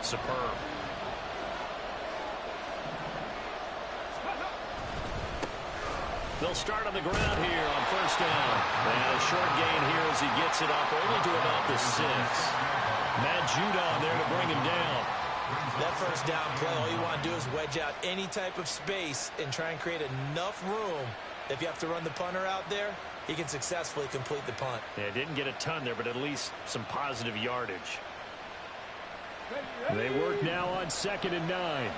superb. They'll start on the ground here on first down. And a short gain here as he gets it up only to about the 6. Matt Judon there to bring him down. That first down play, all you want to do is wedge out any type of space and try and create enough room. If you have to run the punter out there, he can successfully complete the punt. Yeah, didn't get a ton there, but at least some positive yardage. They work now on 2nd and 9.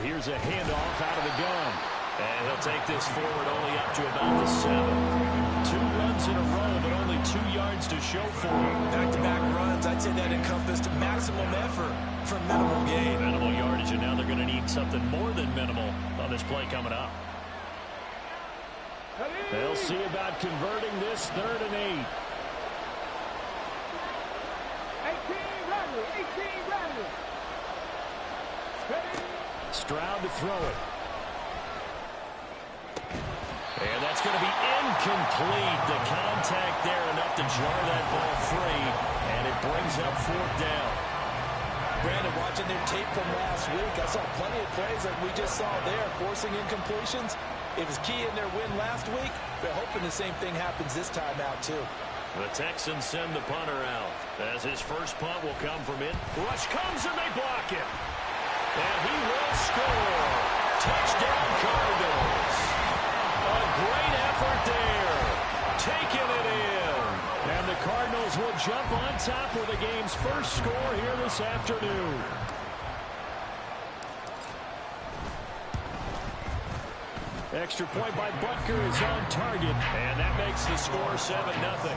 Here's a handoff out of the gun. And he'll take this forward only up to about the 7. 2 runs in a row, but only 2 yards to show for him. Back-to-back runs, I'd say that encompassed maximum effort for minimal gain. Minimal yardage, and now they're going to need something more than minimal on this play coming up. They'll see about converting this 3rd and 8. 18 Rattler. Stroud to throw it. And that's going to be incomplete. The contact there enough to jar that ball free, and it brings up 4th down. Brandon, watching their tape from last week, I saw plenty of plays like we just saw there, forcing incompletions. It was key in their win last week. They're hoping the same thing happens this time out, too. The Texans send the punter out, as his first punt will come from it. Rush comes, and they block it. And he will score. Touchdown, Cardinals. A great effort there. Taking it in. And the Cardinals will jump on top with the game's first score here this afternoon. Extra point by Butker is on target. And that makes the score 7-0.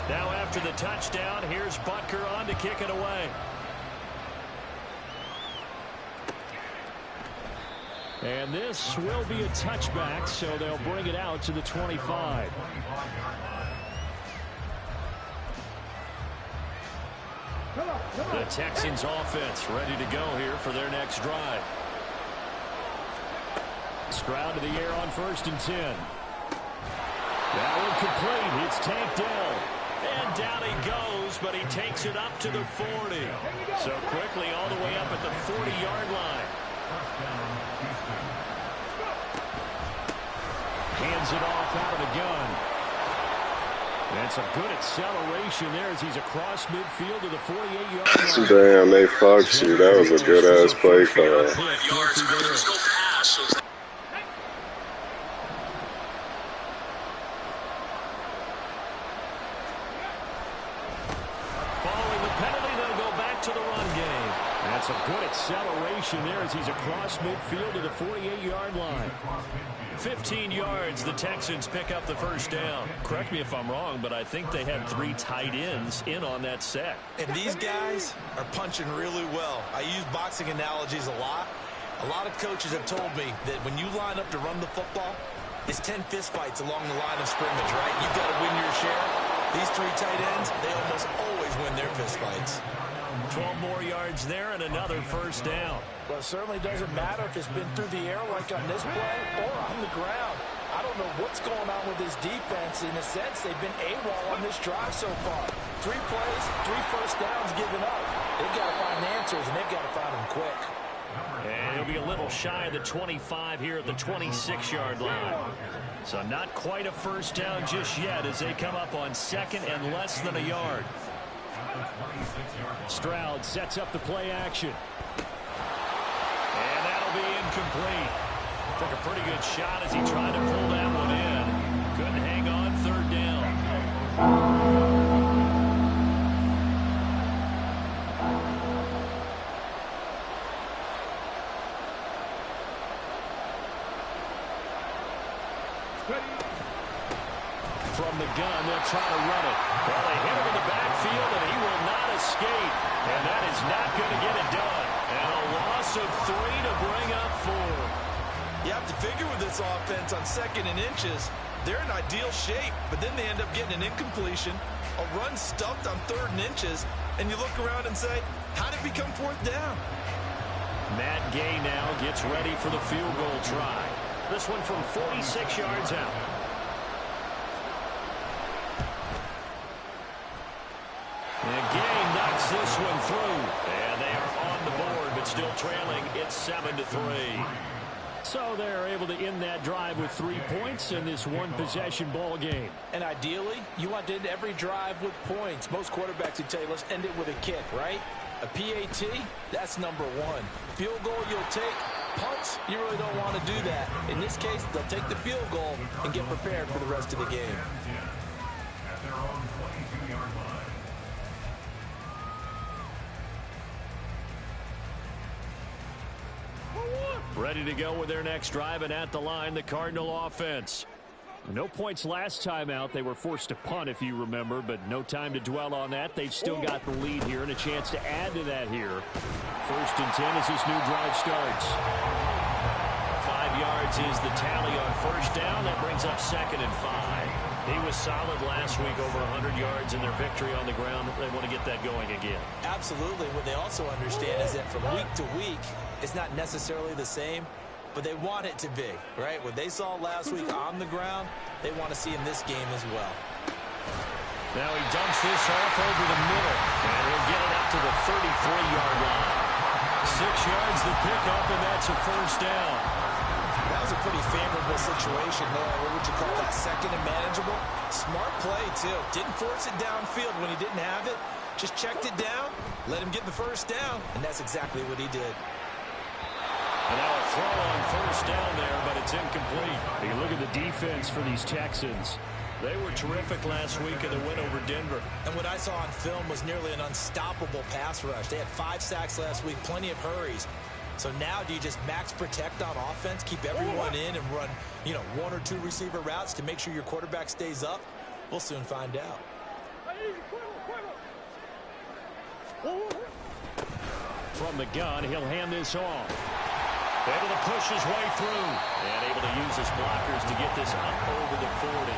Now after the touchdown, here's Butker on to kick it away. And this will be a touchback, so they'll bring it out to the 25. The Texans offense ready to go here for their next drive. Stroud to the air on 1st and 10. That one complete. It's Tank Dell. And down he goes, but he takes it up to the 40. So quickly all the way up at the 40-yard line. Hands it off out of the gun. And some good acceleration there as he's across midfield to the 48-yard line. Damn, they fucked you. That was a good-ass play call. Some good acceleration there as he's across midfield to the 48-yard line. 15 yards, the Texans pick up the first down. Correct me if I'm wrong, but I think they had 3 tight ends in on that set. And these guys are punching really well. I use boxing analogies a lot. A lot of coaches have told me that when you line up to run the football, it's 10 fistfights along the line of scrimmage, right? You've got to win your share. These 3 tight ends, they almost always win their fistfights. 12 more yards there and another first down. Well, it certainly doesn't matter if it's been through the air like on this play or on the ground. I don't know what's going on with this defense. In a sense, they've been AWOL on this drive so far. 3 plays, 3 first downs given up. They've got to find answers, and they've got to find them quick. And he'll be a little shy of the 25 here at the 26-yard line. So not quite a first down just yet as they come up on 2nd and less than a yard. Stroud sets up the play action. And that'll be incomplete. Took a pretty good shot as he tried to pull that one in. Couldn't hang on 3rd down. From the gun, they'll try to run it. Well, they hit him in the backfield, and he will not escape. And that is not going to get it done. And a loss of 3 to bring up 4. You have to figure with this offense on 2nd and inches, they're in ideal shape, but then they end up getting an incompletion, a run stuffed on 3rd and inches, and you look around and say, how did it become 4th down? Matt Gay now gets ready for the field goal try. This one from 46 yards out. And Gay knocks this one through. And they are on the board, but still trailing. It's 7-3. So they're able to end that drive with 3 points in this one-possession ball game. And ideally, you want to end every drive with points. Most quarterbacks would tell you, let's end it with a kick, right? A PAT, that's number one. Field goal you'll take. Punts, you really don't want to do that. In this case, they'll take the field goal and get prepared for the rest of the game. Ready to go with their next drive, and at the line, the Cardinal offense. No points last time out. They were forced to punt, if you remember, but no time to dwell on that. They've still got the lead here and a chance to add to that here. 1st and 10 as this new drive starts. 5 yards is the tally on first down. That brings up 2nd and 5. He was solid last week, over 100 yards in their victory on the ground. They want to get that going again. Absolutely. What they also understand is that from week to week, it's not necessarily the same, but they want it to be, right? What they saw last week on the ground, they want to see in this game as well. Now he dumps this off over the middle, and he'll get it up to the 33-yard line. 6 yards the pickup, and that's a first down. That was a pretty favorable situation there. What would you call that? 2nd and manageable? Smart play, too. Didn't force it downfield when he didn't have it. Just checked it down, let him get the first down, and that's exactly what he did. And now a throw on first down there, but it's incomplete. You look at the defense for these Texans. They were terrific last week in the win over Denver. And what I saw on film was nearly an unstoppable pass rush. They had 5 sacks last week, plenty of hurries. So now do you just max protect on offense, keep everyone in and run, 1 or 2 receiver routes to make sure your quarterback stays up? We'll soon find out. From the gun, he'll hand this off. Able to push his way through. And able to use his blockers to get this up over the 40.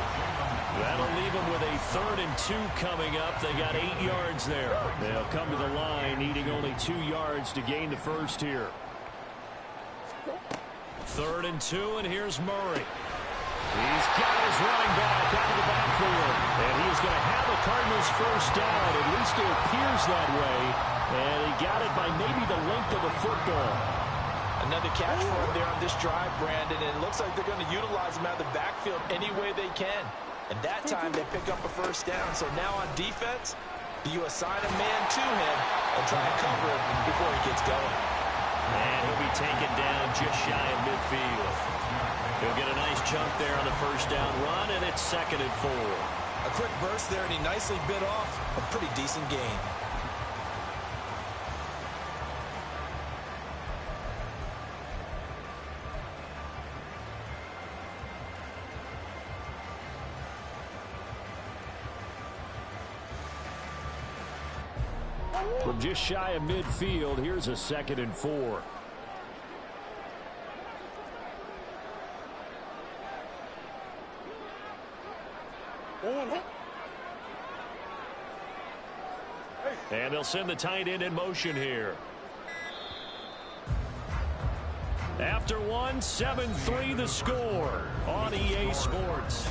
That'll leave him with a 3rd and 2 coming up. They got 8 yards there. They'll come to the line, needing only 2 yards to gain the first here. 3rd and 2, and here's Murray. He's got his running back out of the backfield. And he's going to have the Cardinals first down. At least it appears that way. And he got it by maybe the length of the football. Another catch for him there on this drive, Brandon. And it looks like they're going to utilize him out of the backfield any way they can. And that time they pick up a first down. So now on defense, you assign a man to him and try and cover him before he gets going. And he'll be taken down just shy of midfield. He'll get a nice chunk there on the first down run, and it's 2nd and 4. A quick burst there, and he nicely bit off a pretty decent gain. From just shy of midfield, here's a 2nd and 4. And they'll send the tight end in motion here. After one, 7-3 the score on EA Sports.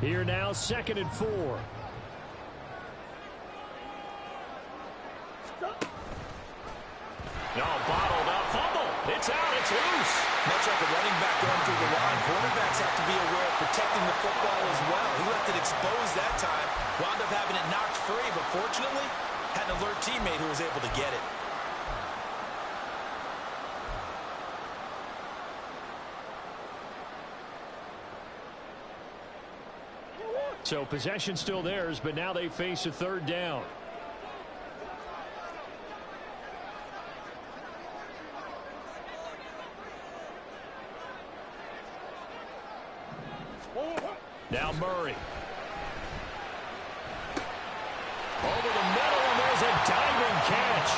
Here now, 2nd and 4. No, bottled up, fumble. It's out, it's loose. Much like a running back going through the line, quarterbacks have to be aware of protecting the football as well. He left it exposed that time, wound up having it knocked free, but fortunately, had an alert teammate who was able to get it. So possession still theirs, but now they face a 3rd down. Now Murray. Over the middle, and there's a diving catch.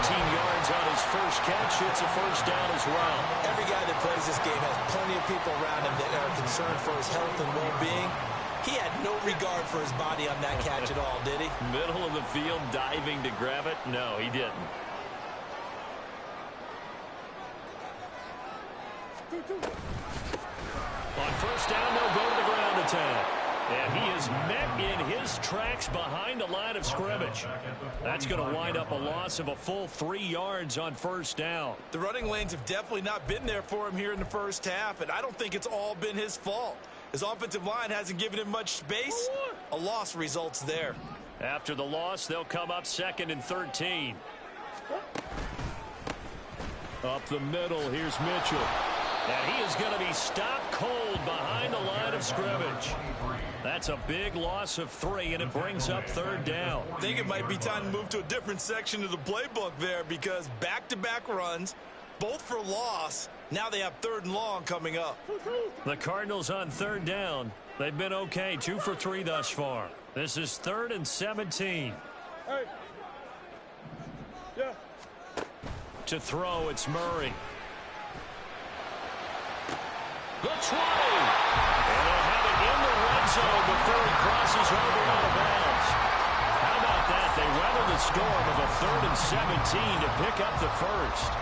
13 yards on his first catch. It's a first down as well. Every guy that plays this game has plenty of people around him that are concerned for his health and well-being. He had no regard for his body on that catch at all, did he? Middle of the field, diving to grab it? No, he didn't. On first down, they'll go to the ground attack. And he is met in his tracks behind the line of scrimmage. That's going to wind up a loss of a full 3 yards on first down. The running lanes have definitely not been there for him here in the first half, and I don't think it's all been his fault. His offensive line hasn't given him much space. A loss results there. After the loss, they'll come up 2nd and 13. Up the middle, here's Mitchell. And he is going to be stopped cold behind the line of scrimmage. That's a big loss of 3, and it brings up 3rd down. I think it might be time to move to a different section of the playbook there, because back-to-back runs, both for loss. Now they have 3rd and long coming up. The Cardinals on 3rd down. They've been okay, 2 for 3 thus far. This is 3rd and 17. Hey. Yeah. To throw, it's Murray. The 20. And they'll have it in the red zone before he crosses over out of bounds. How about that? They weather the storm of a 3rd and 17 to pick up the first.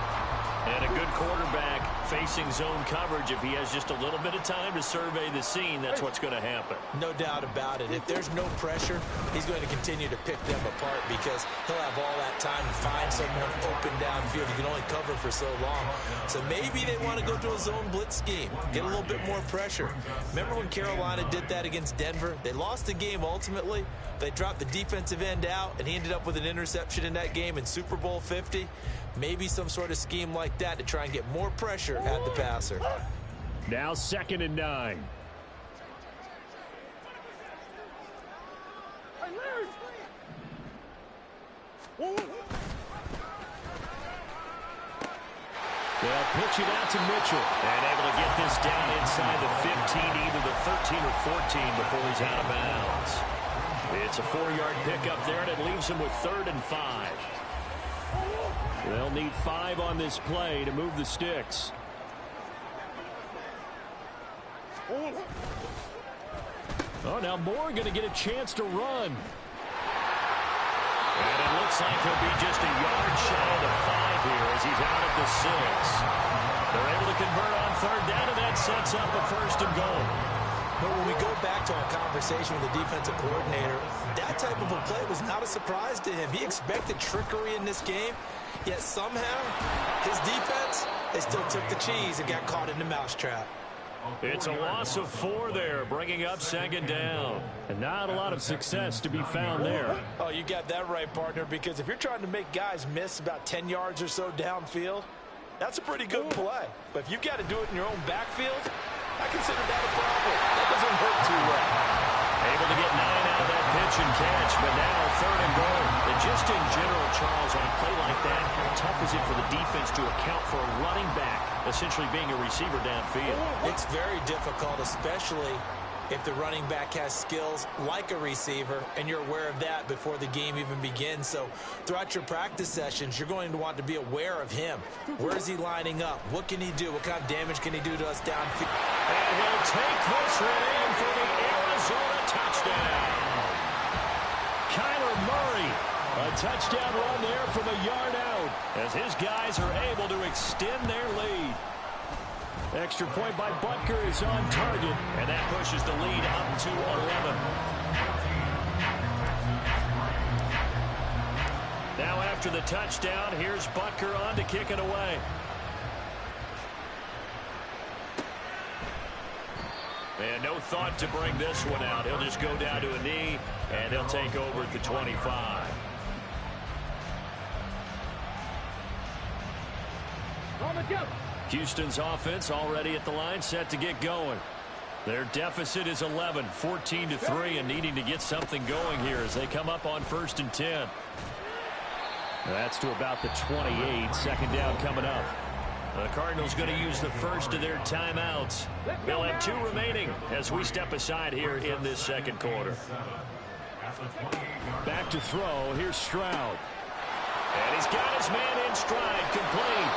And a good quarterback facing zone coverage. If he has just a little bit of time to survey the scene, that's what's going to happen. No doubt about it. If there's no pressure, he's going to continue to pick them apart, because he'll have all that time to find someone open downfield. You can only cover for so long. So maybe they want to go to a zone blitz scheme, get a little bit more pressure. Remember when Carolina did that against Denver? They lost the game ultimately. They dropped the defensive end out, and he ended up with an interception in that game in Super Bowl 50. Maybe some sort of scheme like that to try and get more pressure at the passer. Now 2nd and 9. They'll pitch it out to Mitchell. And able to get this down inside the 15, either the 13 or 14 before he's out of bounds. It's a 4-yard pickup there, and it leaves him with 3rd and 5. They'll need 5 on this play to move the sticks. Oh, now Moore going to get a chance to run. And it looks like he'll be just a yard shy of the 5 here as he's out at the 6. They're able to convert on 3rd down, and that sets up a 1st and goal. But when we go back to our conversation with the defensive coordinator, that type of a play was not a surprise to him. He expected trickery in this game, yet somehow his defense, they still took the cheese and got caught in the mousetrap. It's a loss of 4 there, bringing up 2nd down. And not a lot of success to be found there. Oh, you got that right, partner, because if you're trying to make guys miss about 10 yards or so downfield, that's a pretty good play. But if you've got to do it in your own backfield, I consider that a problem. That doesn't hurt too well. Able to get 9 out of that pitch and catch, but now 3rd and goal. And just in general, Charles, on a play like that, how tough is it for the defense to account for a running back essentially being a receiver downfield? It's very difficult, especially if the running back has skills like a receiver, and you're aware of that before the game even begins. So throughout your practice sessions, you're going to want to be aware of him. Where is he lining up? What can he do? What kind of damage can he do to us downfield? And he'll take this one in for the Arizona touchdown. Kyler Murray, a touchdown run there from a yard out as his guys are able to extend their lead. Extra point by Butker is on target, and that pushes the lead up to 11. Now after the touchdown, here's Butker on to kick it away. And no thought to bring this one out. He'll just go down to a knee, and he'll take over at the 25. Houston's offense already at the line, set to get going. Their deficit is 11, 14-3, and needing to get something going here as they come up on 1st and 10. That's to about the 28, 2nd down coming up. The Cardinals going to use the first of their timeouts. They'll have 2 remaining as we step aside here in this second quarter. Back to throw. Here's Stroud. And he's got his man in stride, complete.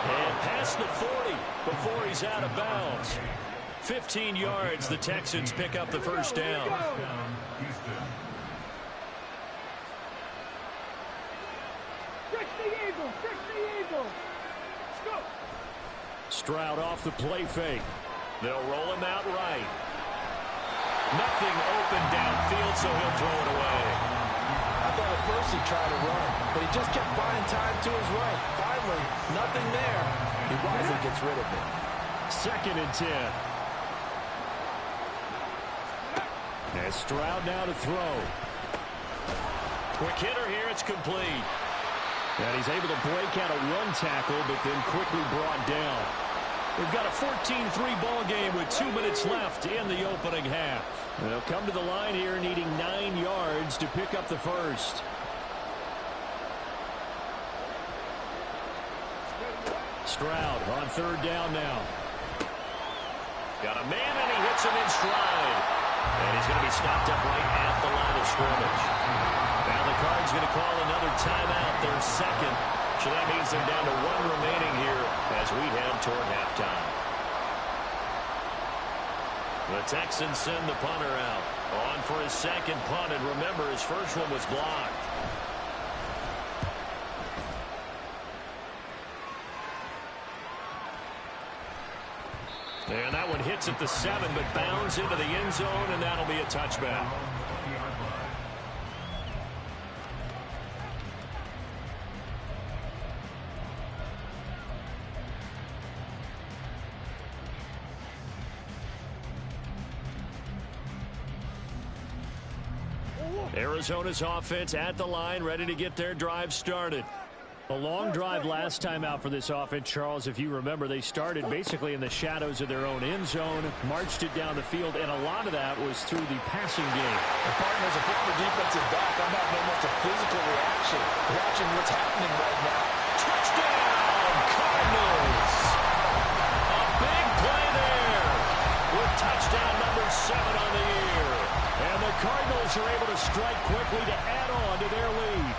And past the 40 before he's out of bounds. 15 yards, the Texans pick up the first down. Stroud off the play fake. They'll roll him out right. Nothing open downfield, so he'll throw it away. I thought at first he tried to run, but he just kept buying time to his right. Finally, nothing there. He wisely gets rid of it. 2nd and 10. And Stroud now to throw. Quick hitter here, it's complete. And he's able to break out a run tackle, but then quickly brought down. We've got a 14-3 ball game with 2 minutes left in the opening half. They'll come to the line here needing 9 yards to pick up the first. Stroud on 3rd down now. Got a man and he hits him in stride. And he's going to be stopped up right at the line of scrimmage. Now the Cards going to call another timeout, their second. So that means they're down to 1 remaining here as we head toward halftime. The Texans send the punter out. On for his second punt, and remember, his first one was blocked. And that one hits at the 7, but bounds into the end zone, and that'll be a touchback. Arizona's offense at the line, ready to get their drive started. A long drive last time out for this offense, Charles. If you remember, they started basically in the shadows of their own end zone, marched it down the field, and a lot of that was through the passing game. The partner's a former defensive back. I'm having almost a physical reaction watching what's happening right now. Touchdown, Cardinals! A big play there with touchdown number 7 on the year. And the Cardinals are able to strike quickly to add on to their lead.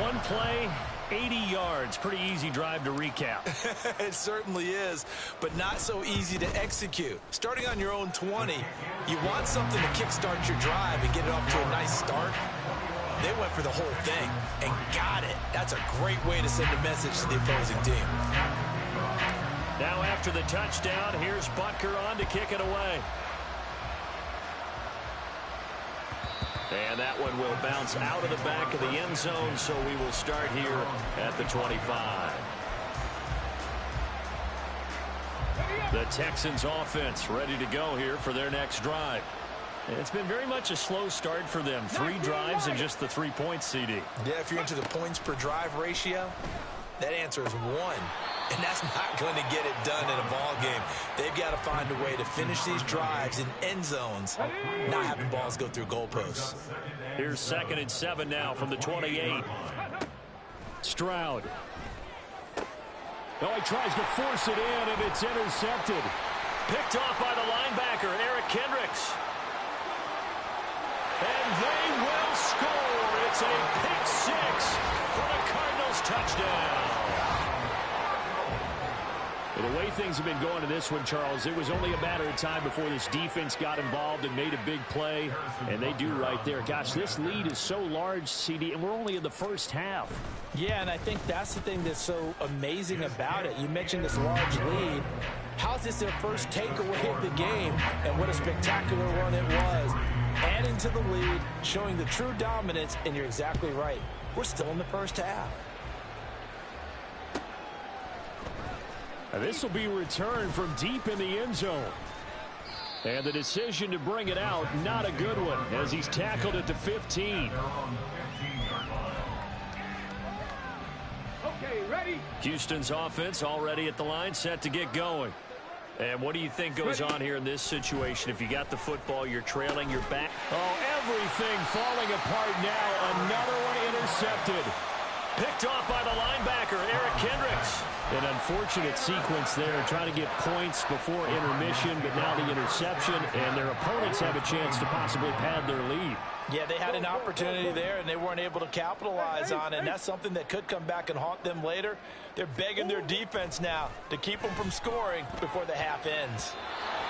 One play, 80 yards. Pretty easy drive to recap. It certainly is, but not so easy to execute. Starting on your own 20, you want something to kickstart your drive and get it off to a nice start. They went for the whole thing and got it. That's a great way to send a message to the opposing team. Now after the touchdown, here's Butker on to kick it away. And that one will bounce out of the back of the end zone, so we will start here at the 25. The Texans offense ready to go here for their next drive. It's been very much a slow start for them. 3 drives and just the 3 points, CD. Yeah, if you're into the points per drive ratio, that answer is 1. And that's not going to get it done in a ball game. They've got to find a way to finish these drives in end zones, not having balls go through goalposts. Here's 2nd and 7 now from the 28. Stroud. Oh, he tries to force it in, and it's intercepted. Picked off by the linebacker, Eric Kendricks. And they will score. It's a pick 6 for the Cardinals touchdown. The way things have been going in this one, Charles, it was only a matter of time before this defense got involved and made a big play, and they do right there. Gosh, this lead is so large, CD, and we're only in the first half. Yeah, and I think that's the thing that's so amazing about it. You mentioned this large lead. How's this their first takeaway of the game? And what a spectacular one it was. Adding to the lead, showing the true dominance, and you're exactly right. We're still in the first half. This will be returned from deep in the end zone. And the decision to bring it out, not a good one, as he's tackled at the 15. Okay, ready? Houston's offense already at the line, set to get going. And what do you think goes on here in this situation? If you got the football, you're trailing, you're back. Oh, everything falling apart now. Another one intercepted. Picked off by the linebacker, Eric An unfortunate sequence there, trying to get points before intermission, but now the interception, and their opponents have a chance to possibly pad their lead. Yeah, they had an opportunity there, and they weren't able to capitalize on it, and that's something that could come back and haunt them later. They're begging their defense now to keep them from scoring before the half ends.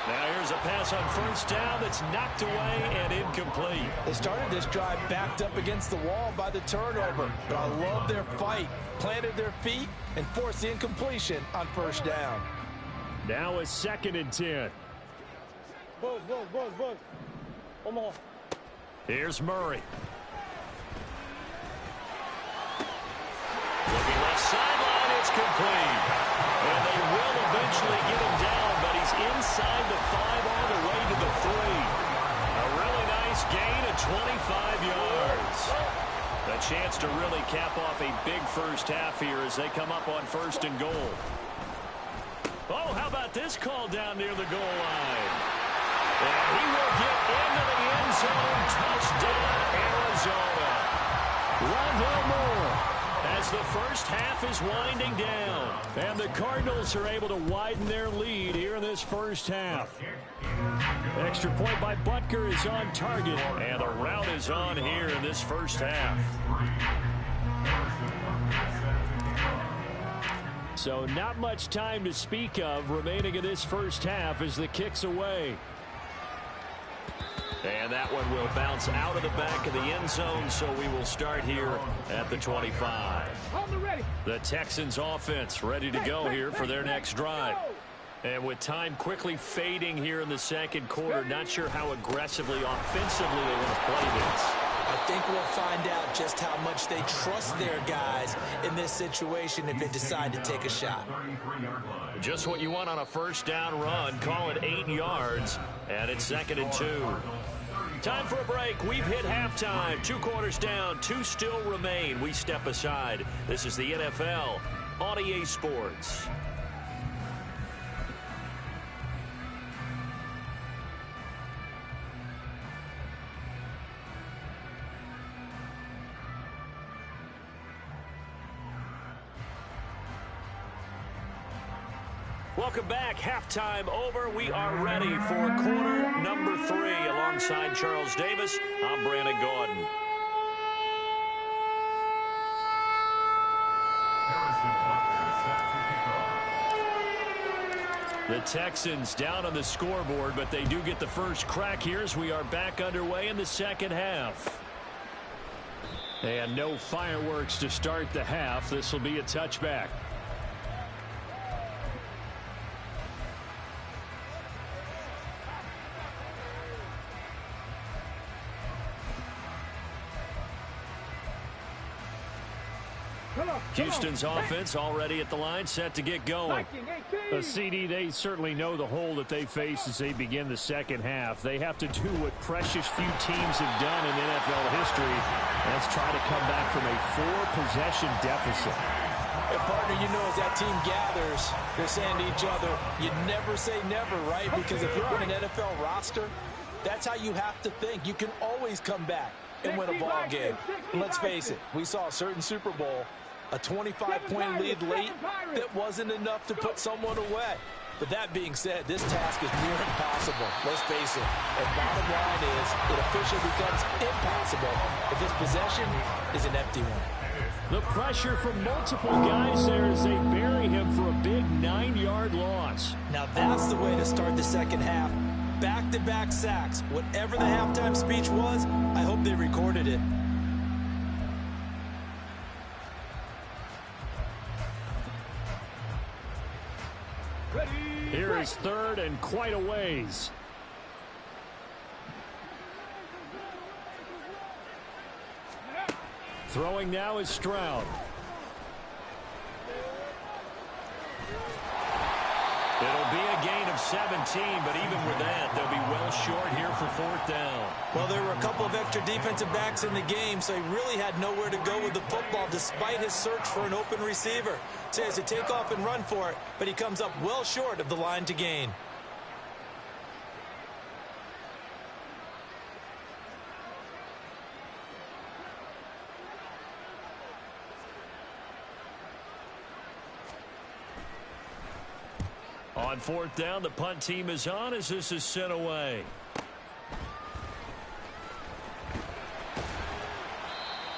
Now here's a pass on first down that's knocked away and incomplete. They started this drive backed up against the wall by the turnover, but I love their fight. Planted their feet and forced the incompletion on first down. Now a 2nd and 10. Here's Murray. Looking left sideline, it's complete. And they will eventually get him down, but he's inside the 5 all the way to the 3. A really nice gain of 25 yards. A chance to really cap off a big first half here as they come up on 1st and goal. Oh, how about this call down near the goal line? And he will get into the end zone. Touchdown, Arizona. Rondale Moore as the first half is winding down. And the Cardinals are able to widen their lead here in this first half. Extra point by Butker is on target. And the route is on here in this first half. So not much time to speak of remaining in this first half as the kick's away. And that one will bounce out of the back of the end zone, so we will start here at the 25. The Texans offense ready to go here for their next drive. And with time quickly fading here in the second quarter, not sure how aggressively, offensively they want to play this. I think we'll find out just how much they trust their guys in this situation if they decide to take a shot. Just what you want on a first down run. Call it 8 yards, and it's 2nd and 2. Time for a break. We've hit halftime. 2 quarters down, 2 still remain. We step aside. This is the NFL on EA Sports. Welcome back. Halftime over. We are ready for quarter number 3. Alongside Charles Davis, I'm Brandon Gaudin. The Texans down on the scoreboard, but they do get the first crack here as we are back underway in the second half. And no fireworks to start the half. This will be a touchback. Houston's offense already at the line, set to get going. CD, they certainly know the hole that they face as they begin the second half. They have to do what precious few teams have done in NFL history. That's try to come back from a 4-possession deficit. And partner, you know, as that team gathers, they're saying to each other, you never say never, right? Because if you're on an NFL roster, that's how you have to think. You can always come back and win a ball game. And let's face it, we saw a certain Super Bowl, a 25-point lead late that wasn't enough to put someone away. But that being said, this task is near impossible. Let's face it. And bottom line is, it officially becomes impossible if this possession is an empty one. The pressure from multiple guys there as they bury him for a big 9-yard loss. Now that's the way to start the second half. Back-to-back sacks. Whatever the halftime speech was, I hope they recorded it. Here is 3rd and quite a ways. Throwing now is Stroud. It'll be a gain of 17, but even with that, they'll be well short here for 4th down. Well, there were a couple of extra defensive backs in the game, so he really had nowhere to go with the football despite his search for an open receiver. So he has to take off and run for it, but he comes up well short of the line to gain. On fourth down, the punt team is on as this is sent away.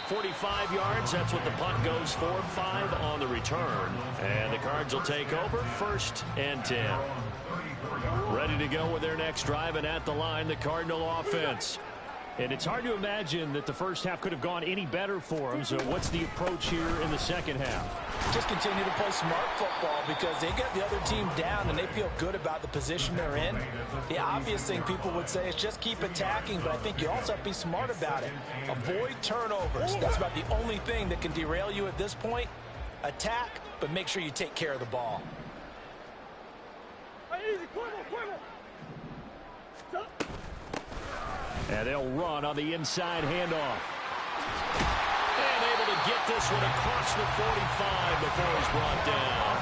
45 yards, that's what the punt goes for. 5 on the return. And the Cards will take over 1st and 10. Ready to go with their next drive, and at the line, the Cardinal offense. And it's hard to imagine that the first half could have gone any better for them. So what's the approach here in the second half? Just continue to play smart football because they get the other team down and they feel good about the position they're in. The obvious thing people would say is just keep attacking, but I think you also have to be smart about it. Avoid turnovers. That's about the only thing that can derail you at this point. Attack, but make sure you take care of the ball. And they'll run on the inside handoff. And able to get this one across the 45 before he's brought down.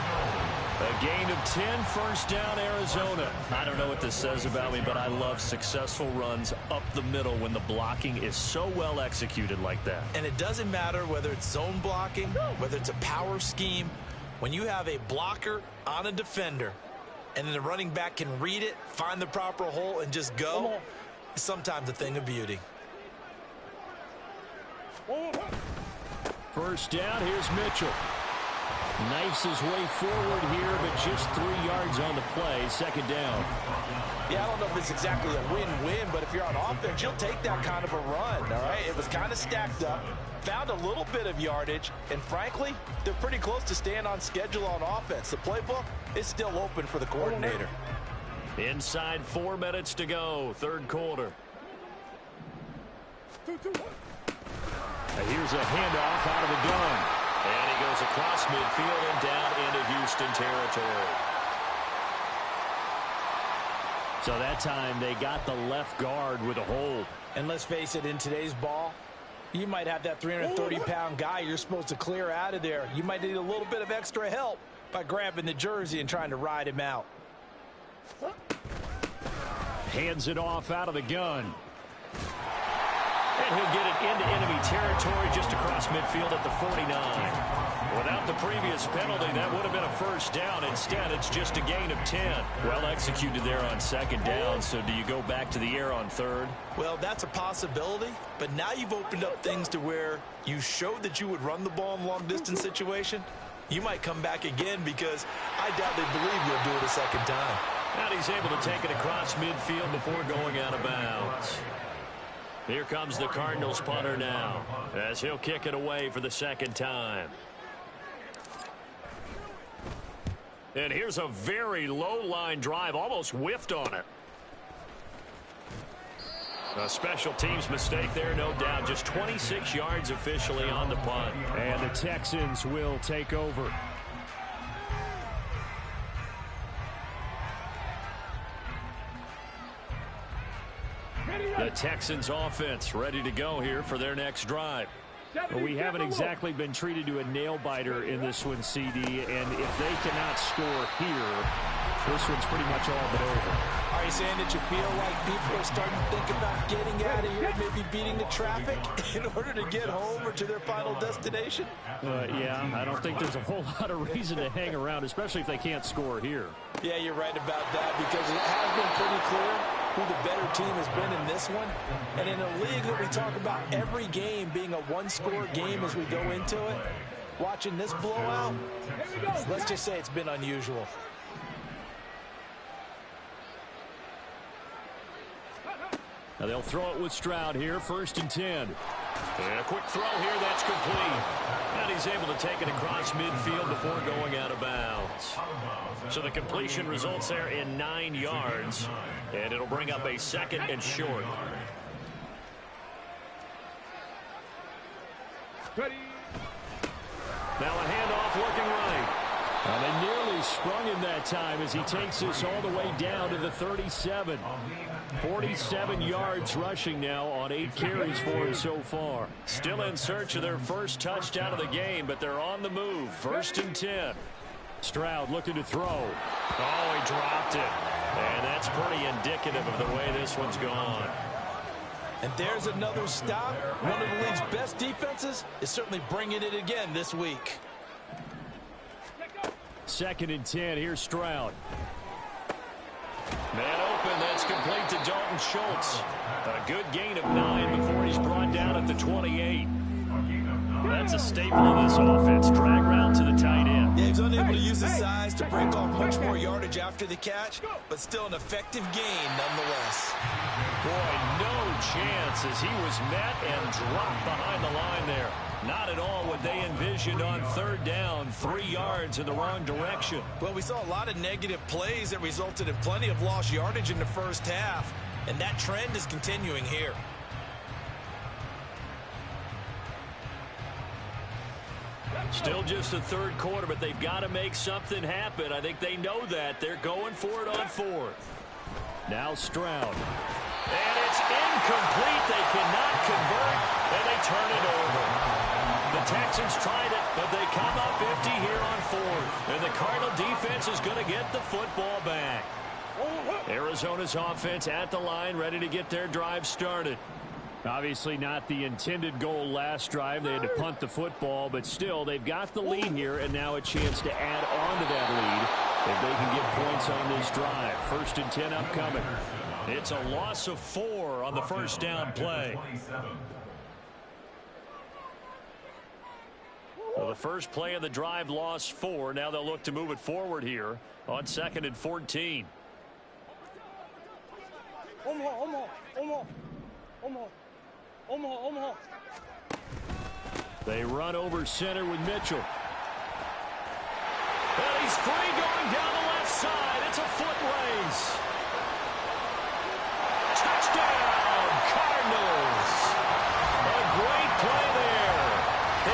A gain of 10, first down, Arizona. I don't know what this says about me, but I love successful runs up the middle when the blocking is so well executed like that. And it doesn't matter whether it's zone blocking, whether it's a power scheme. When you have a blocker on a defender, and then the running back can read it, find the proper hole, and just go, it's sometimes a thing of beauty. First down, here's Mitchell. Knifes his way forward here, but just 3 yards on the play. Second down. Yeah, I don't know if it's exactly a win-win, but if you're on offense, you'll take that kind of a run, all right? It was kind of stacked up, found a little bit of yardage, and frankly, they're pretty close to staying on schedule on offense. The playbook is still open for the coordinator. Inside 4 minutes to go, third quarter. And here's a handoff out of the gun. And he goes across midfield and down into Houston territory. So that time they got the left guard with a hold. And let's face it, in today's ball, you might have that 330-pound guy you're supposed to clear out of there. You might need a little bit of extra help by grabbing the jersey and trying to ride him out. Hands it off out of the gun. And he'll get it into enemy territory just across midfield at the 49. Without the previous penalty, that would have been a first down. Instead, it's just a gain of 10. Well executed there on second down. So do you go back to the air on third? Well, that's a possibility, but now you've opened up things to where you showed that you would run the ball in long-distance situation. You might come back again because I doubt they believe you'll do it a second time. And he's able to take it across midfield before going out of bounds. Here comes the Cardinals punter now as he'll kick it away for the second time. And here's a very low line drive, almost whiffed on it. A special teams mistake there, no doubt. Just 26 yards officially on the punt. And the Texans will take over. The Texans offense ready to go here for their next drive. Well, we haven't exactly been treated to a nail-biter in this one, CD, and if they cannot score here, this one's pretty much all but over. Are you saying that you feel like people are starting to think about getting out of here, maybe beating the traffic in order to get home or to their final destination? Yeah, I don't think there's a whole lot of reason to hang around, especially if they can't score here. Yeah, you're right about that because it has been pretty clear who the better team has been in this one. And in a league that we talk about every game being a one-score game as we go into it, watching this blowout, let's just say it's been unusual. Now they'll throw it with Stroud here, 1st and 10. And a quick throw here, that's complete. And he's able to take it across midfield before going out of bounds. So the completion results there in 9 yards. And it'll bring up a 2nd and short. Now a handoff looking right. And they nearly sprung him that time as he takes this all the way down to the 37. 47 yards rushing now on 8 carries for him so far. Still in search of their first touchdown of the game, but they're on the move. 1st and 10. Stroud looking to throw. Oh, he dropped it. And that's pretty indicative of the way this one's gone. And there's another stop. One of the league's best defenses is certainly bringing it again this week. 2nd and 10. Here's Stroud. Man open, that's complete to Dalton Schultz. A good gain of 9 before he's brought down at the 28. That's a staple of this offense. Drag route to the tight end. Yeah, he's unable to use his size to break off much more yardage after the catch, but still an effective gain nonetheless. Boy, no chance as he was met and dropped behind the line there. Not at all what they envisioned on third down, 3 yards in the wrong direction. Well, we saw a lot of negative plays that resulted in plenty of lost yardage in the first half, and that trend is continuing here. Still just the third quarter, but they've got to make something happen. I think they know that. They're going for it on fourth. Now Stroud. And it's incomplete. They cannot convert, and they turn it over. The Texans tried it, but they come up empty here on fourth. And the Cardinal defense is going to get the football back. Arizona's offense at the line, ready to get their drive started. Obviously not the intended goal last drive. They had to punt the football, but still, they've got the lead here, and now a chance to add on to that lead if they can get points on this drive. 1st and 10 upcoming. It's a loss of 4 on the first down play. Well, the first play of the drive lost 4. Now they'll look to move it forward here on 2nd and 14. They run over center with Mitchell. And he's free going down the left side. It's a foot race. Touchdown, Cardinals. A great play there.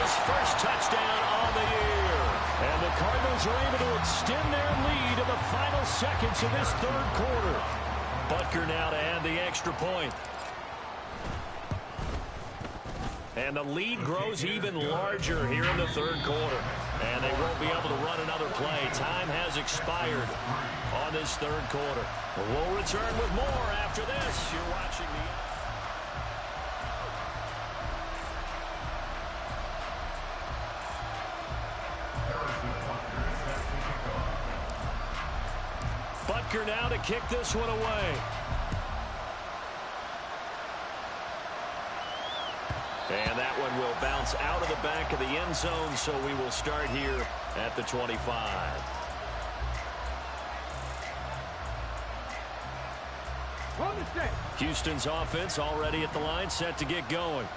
His first touchdown on the year. And the Cardinals are able to extend their lead in the final seconds of this third quarter. Butker now to add the extra point. And the lead grows even larger here in the third quarter. And they won't be able to run another play. Time has expired on this third quarter. We'll return with more after this. You're watching the Butker now to kick this one away. And that one will bounce out of the back of the end zone, so we will start here at the 25. Houston's offense already at the line, set to get going.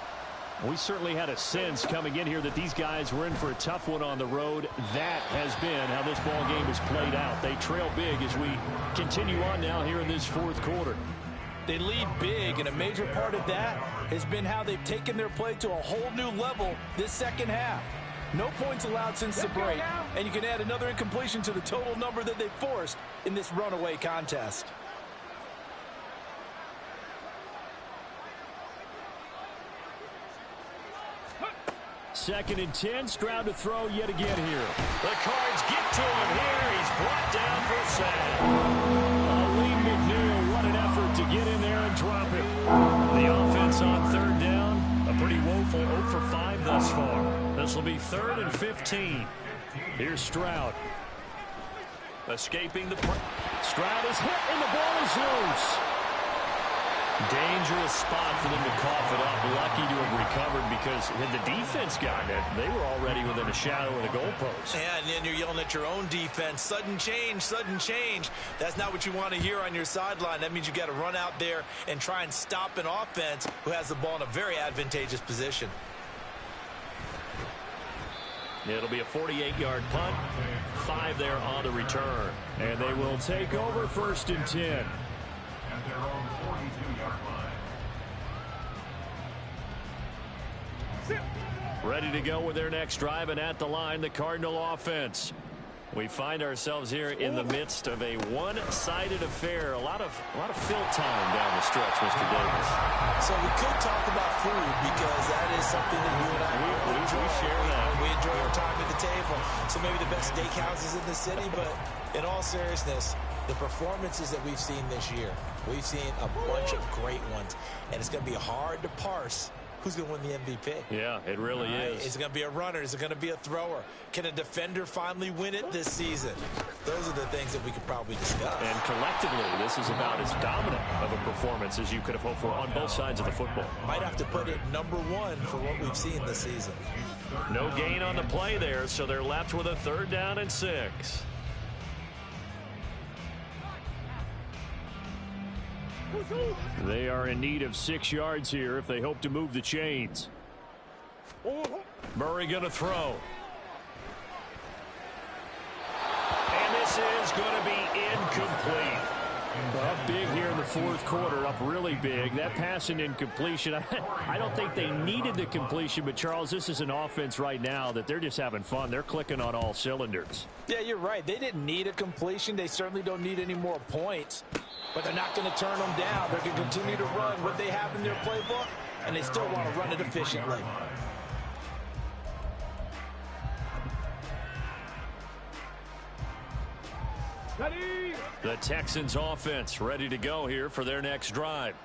We certainly had a sense coming in here that these guys were in for a tough one on the road. That has been how this ball game has played out. They trail big as we continue on now here in this fourth quarter. They lead big, and a major part of that has been how they've taken their play to a whole new level this second half. No points allowed since the break, and you can add another incompletion to the total number that they forced in this runaway contest. Second and 10, Stroud to throw yet again here. The Cards get to him here. He's brought down for a sack. McNeil, what an effort to get in there and drop it. The offense on third down, a pretty woeful 0 for 5 thus far. This will be 3rd and 15. Here's Stroud. Escaping the Stroud is hit and the ball is loose. Dangerous spot for them to cough it up. Lucky to have recovered because had the defense gotten it, they were already within a shadow of the goalpost. Yeah, and then you're yelling at your own defense. Sudden change, sudden change. That's not what you want to hear on your sideline. That means you got to run out there and try and stop an offense who has the ball in a very advantageous position. It'll be a 48-yard punt. 5 there on the return. And they will take over 1st and 10. Ready to go with their next drive, and at the line, the Cardinal offense. We find ourselves here in the midst of a one-sided affair. A lot of fill time down the stretch, Mr. Davis. So we could talk about food because that is something that you and I we share that. We enjoy our time at the table. So maybe the best steakhouses in the city, but in all seriousness, the performances that we've seen this year, we've seen a bunch of great ones, and it's going to be hard to parse who's going to win the MVP? Yeah, it really is. Is it going to be a runner? Is it going to be a thrower? Can a defender finally win it this season? Those are the things that we could probably discuss. And collectively, this is about as dominant of a performance as you could have hoped for on both sides of the football. Might have to put it #1 for what we've seen this season. No gain on the play there, so they're left with a 3rd down and 6. They are in need of 6 yards here if they hope to move the chains. Murray going to throw. And this is going to be incomplete. Up big here in the 4th quarter, up really big. That pass and incompletion, I don't think they needed the completion, but Charles, this is an offense right now that they're just having fun. They're clicking on all cylinders. Yeah, you're right. They didn't need a completion. They certainly don't need any more points, but they're not going to turn them down. They're going to continue to run what they have in their playbook, and they still want to run it efficiently. The Texans offense ready to go here for their next drive.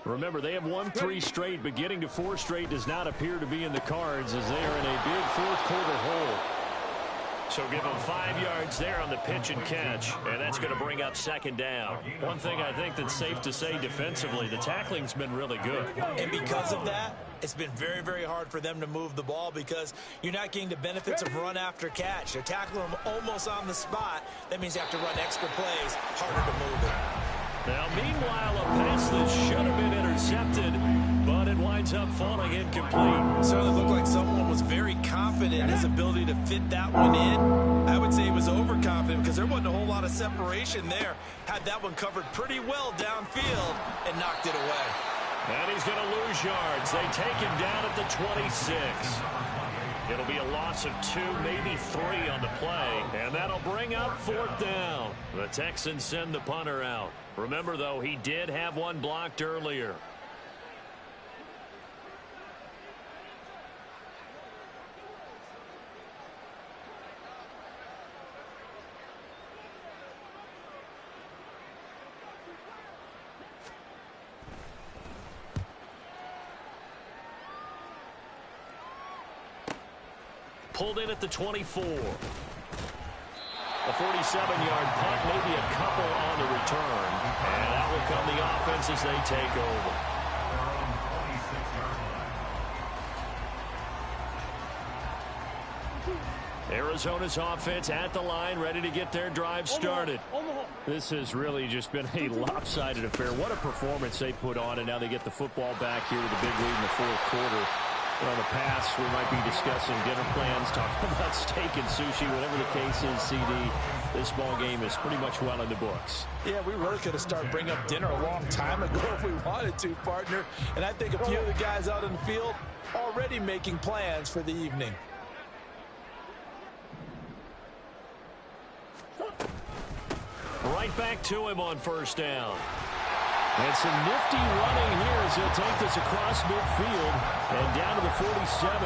Remember, they have won 3 straight, but getting to 4 straight does not appear to be in the cards as they are in a big 4th quarter hole. So give them 5 yards there on the pitch and catch, and that's going to bring up 2nd down. One thing I think that's safe to say defensively, the tackling's been really good. And because of that, it's been very, very hard for them to move the ball because you're not getting the benefits of run after catch. They're tackling them almost on the spot. That means you have to run extra plays, harder to move it. Now, meanwhile, a pass that should have been intercepted, but it winds up falling incomplete. Certainly looked like someone was very confident in his ability to fit that one in. I would say he was overconfident because there wasn't a whole lot of separation there. Had that one covered pretty well downfield and knocked it away. And he's going to lose yards. They take him down at the 26. It'll be a loss of 2, maybe 3 on the play, and that'll bring up 4th down. The Texans send the punter out. Remember, though, he did have one blocked earlier. Pulled in at the 24. A 47-yard punt, maybe a couple on the return. And that will come the offense as they take over. Arizona's offense at the line, ready to get their drive started. This has really just been a lopsided affair. What a performance they put on, and now they get the football back here with a big lead in the 4th quarter. On the pass, we might be discussing dinner plans, talking about steak and sushi, whatever the case is, CD. This ball game is pretty much well in the books. Yeah, we really could have started bringing up dinner a long time ago if we wanted to, partner. And I think a few of the guys out in the field already making plans for the evening. Right back to him on 1st down. And some nifty running here as he'll take this across midfield and down to the 47.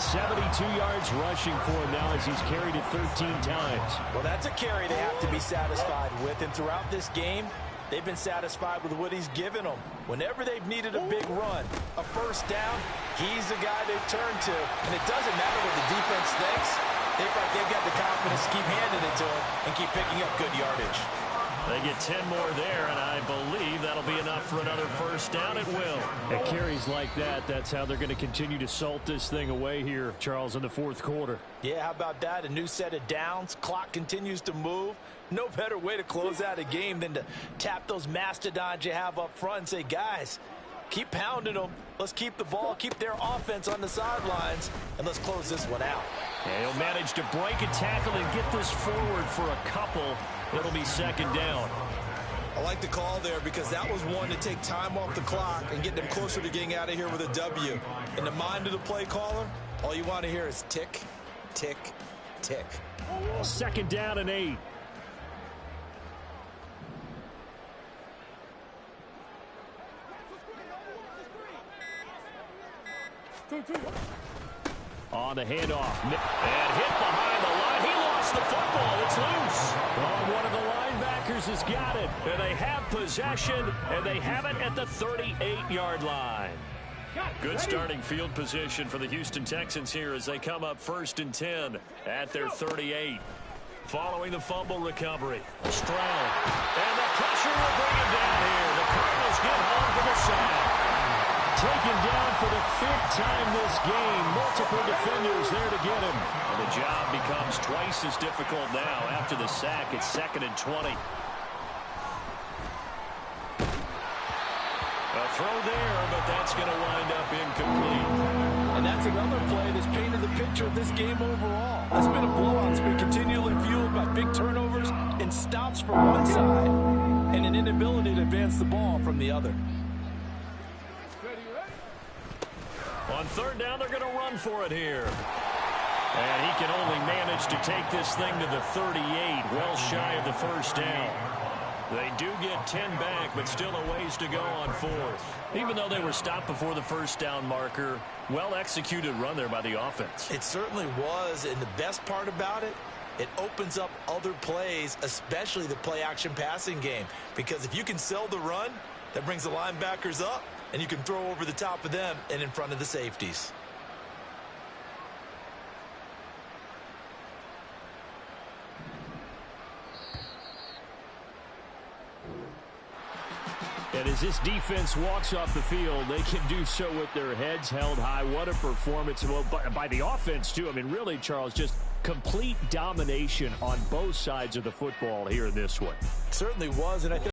72 yards rushing for him now as he's carried it 13 times. Well, that's a carry they have to be satisfied with. And throughout this game, they've been satisfied with what he's given them. Whenever they've needed a big run, a 1st down, he's the guy they've turned to. And it doesn't matter what the defense thinks. They feel like they've got the confidence to keep handing it to him and keep picking up good yardage. They get 10 more there, and I believe that'll be enough for another 1st down. It will. At carries like that, that's how they're going to continue to salt this thing away here, Charles, in the 4th quarter. Yeah, how about that? A new set of downs. Clock continues to move. No better way to close out a game than to tap those mastodons you have up front and say, guys, keep pounding them. Let's keep the ball, keep their offense on the sidelines, and let's close this one out. And he'll manage to break a tackle and get this forward for a couple. It'll be 2nd down. I like the call there because that was one to take time off the clock and get them closer to getting out of here with a W. In the mind of the play caller, all you want to hear is tick, tick, tick. 2nd down and 8. On the handoff. And hit behind the line. He lost the football. It's loose. Oh, one of the linebackers has got it. And they have possession, and they have it at the 38-yard line. Good starting field position for the Houston Texans here as they come up 1st and 10 at their 38. Following the fumble recovery, Stroud. And the pressure will bring him down here. The Cardinals get home for the sack. Taken down for the 5th time this game. Multiple defenders there to get him. And the job becomes twice as difficult now after the sack. It's 2nd and 20. A throw there, but that's going to wind up incomplete. And that's another play that's painted the picture of this game overall. It's been a blowout. It's been continually fueled by big turnovers and stops from one side and an inability to advance the ball from the other. On 3rd down, they're going to run for it here. And he can only manage to take this thing to the 38, well shy of the 1st down. They do get 10 back, but still a ways to go on 4th. Even though they were stopped before the 1st down marker, well-executed run there by the offense. It certainly was, and the best part about it, it opens up other plays, especially the play-action passing game. Because if you can sell the run, that brings the linebackers up, and you can throw over the top of them and in front of the safeties. And as this defense walks off the field, they can do so with their heads held high. What a performance by the offense, too. I mean, really, Charles, just complete domination on both sides of the football here in this one. Certainly was, and I think